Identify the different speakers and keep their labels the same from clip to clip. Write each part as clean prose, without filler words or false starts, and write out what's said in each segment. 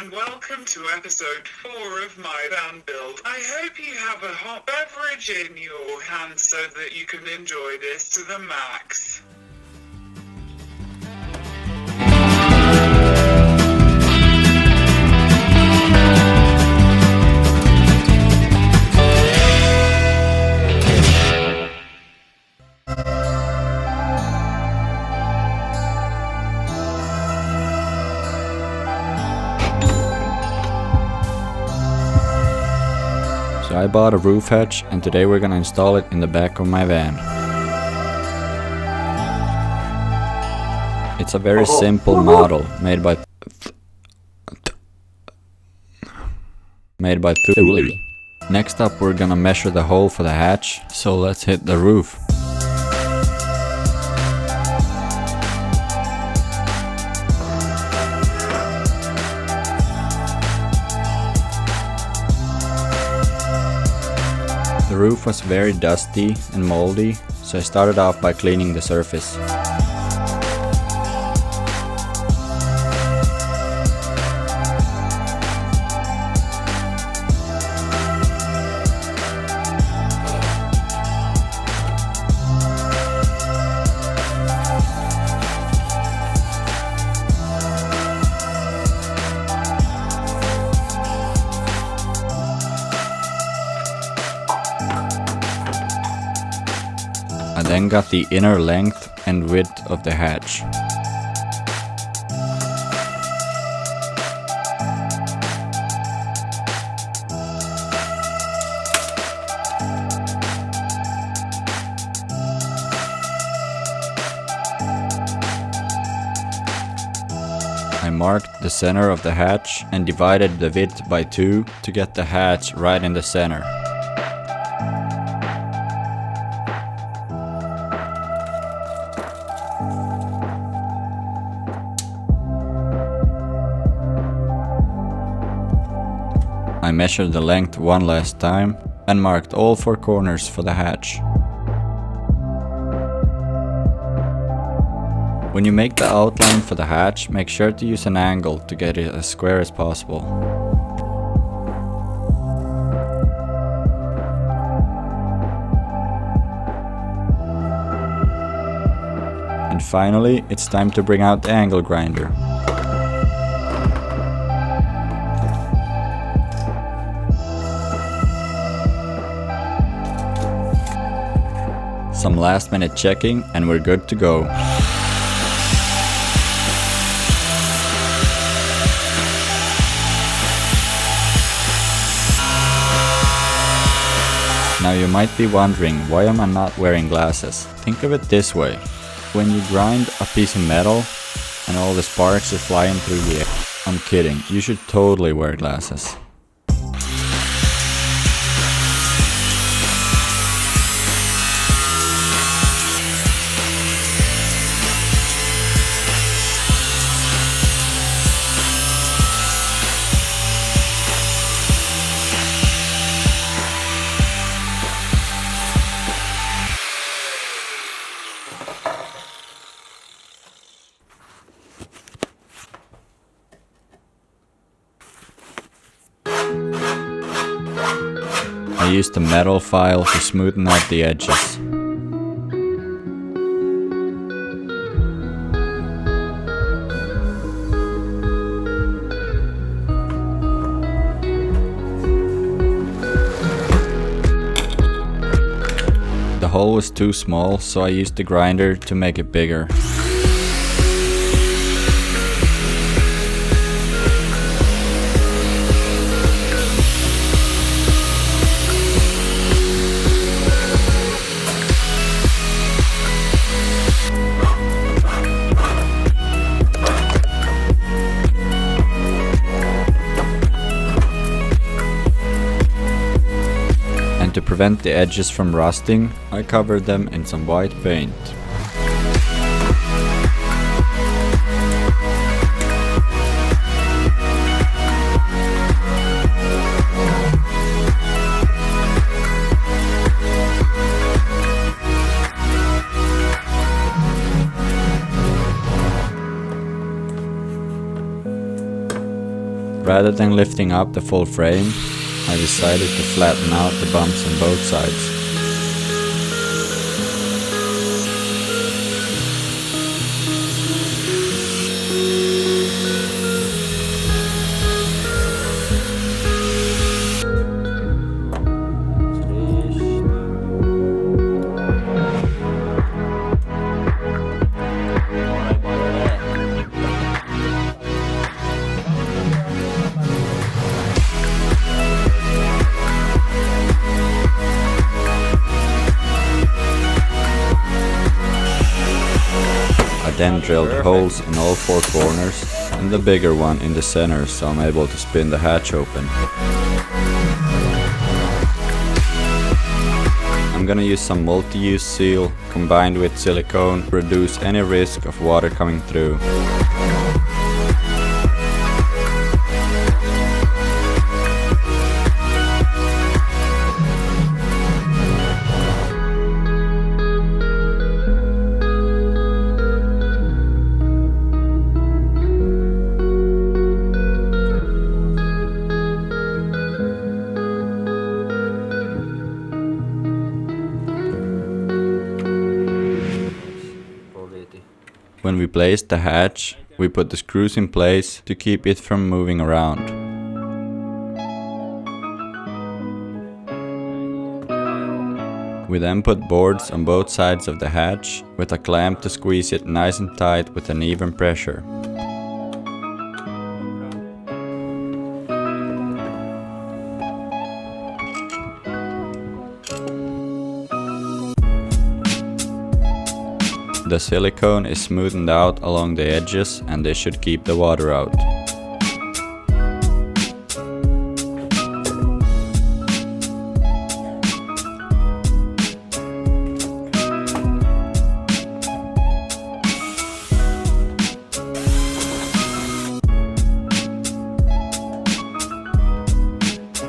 Speaker 1: and welcome to episode 4 of my van build. I hope you have a hot beverage in your hand so that you can enjoy this to the max.
Speaker 2: So I bought a roof hatch and today we're gonna install it in the back of my van. It's a very simple model made by Thule. Next up we're gonna measure the hole for the hatch, so let's hit the roof. The roof was very dusty and moldy, so I started off by cleaning the surface. I then got the inner length and width of the hatch. I marked the center of the hatch and divided the width by 2 to get the hatch right in the center. I measured the length one last time and marked all 4 corners for the hatch. When you make the outline for the hatch, make sure to use an angle to get it as square as possible. And finally, it's time to bring out the angle grinder. Some last minute checking and we're good to go. Now you might be wondering, why am I not wearing glasses? Think of it this way. When you grind a piece of metal and all the sparks are flying through the air. I'm kidding, you should totally wear glasses. I used a metal file to smoothen out the edges. The hole was too small, so I used the grinder to make it bigger. And to prevent the edges from rusting, I covered them in some white paint. Rather than lifting up the full frame, I decided to flatten out the bumps on both sides. Then drilled holes in all 4 corners and the bigger one in the center, so I'm able to spin the hatch open. I'm gonna use some multi-use seal combined with silicone to reduce any risk of water coming through. When we placed the hatch, we put the screws in place to keep it from moving around. We then put boards on both sides of the hatch with a clamp to squeeze it nice and tight with an even pressure. The silicone is smoothened out along the edges and this should keep the water out.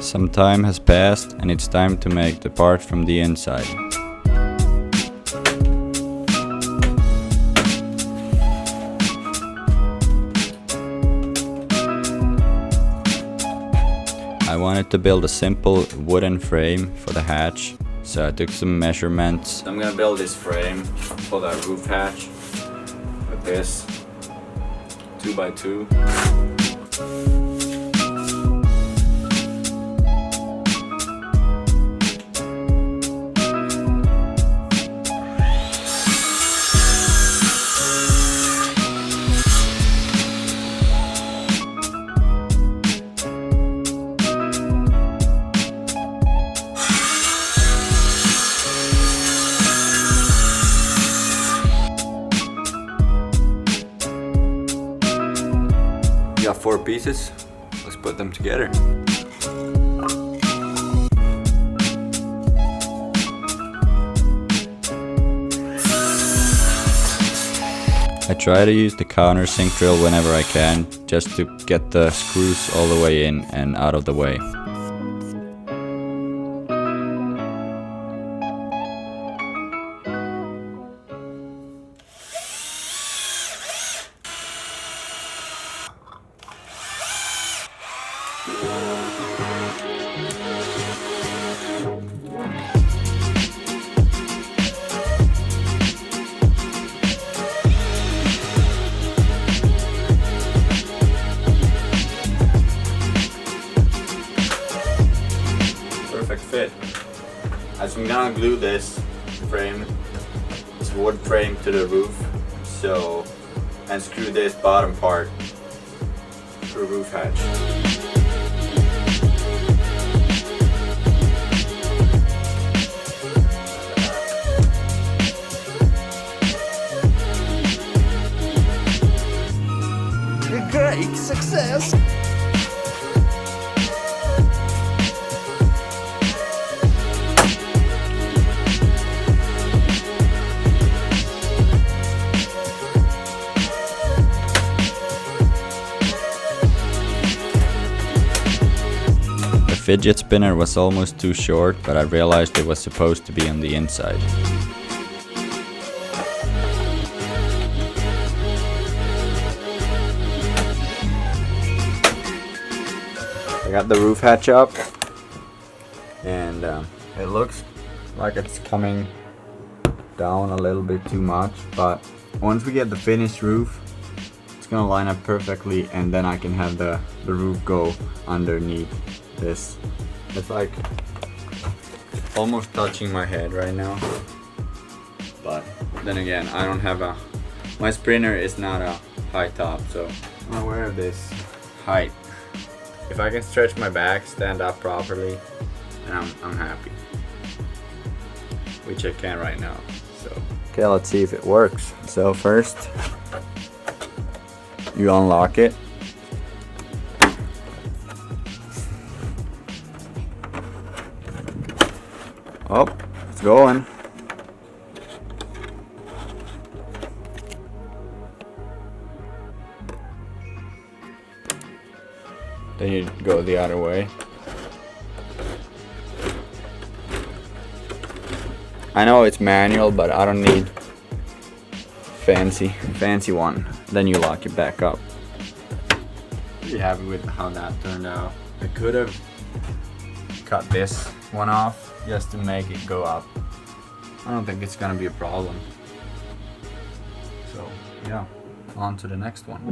Speaker 2: Some time has passed and it's time to make the part from the inside. I wanted to build a simple wooden frame for the hatch, so I took some measurements. I'm gonna build this frame for the roof hatch with this 2x2. Got 4 pieces, let's put them together. I try to use the countersink drill whenever I can, just to get the screws all the way in and out of the way. Perfect fit. As I'm gonna glue this frame, this wood frame to the roof, and screw this bottom part to the roof hatch.
Speaker 3: Great success!
Speaker 2: The fidget spinner was almost too short, but I realized it was supposed to be on the inside. got the roof hatch up, and it looks like it's coming down a little bit too much, but once we get the finished roof, it's gonna line up perfectly, and then I can have the roof go underneath this. It's like almost touching my head right now, but then again, I don't have my Sprinter is not a high top, so I'm aware of this height. If I can stretch my back, stand up properly, then I'm happy, which I can right now. So okay, let's see if it works. So first you unlock it. Oh, it's going. Then you go the other way. I know it's manual, but I don't need fancy one. Then you lock it back up. Pretty happy with how that turned out. I could have cut this one off just to make it go up. I don't think it's gonna be a problem. So yeah, on to the next one.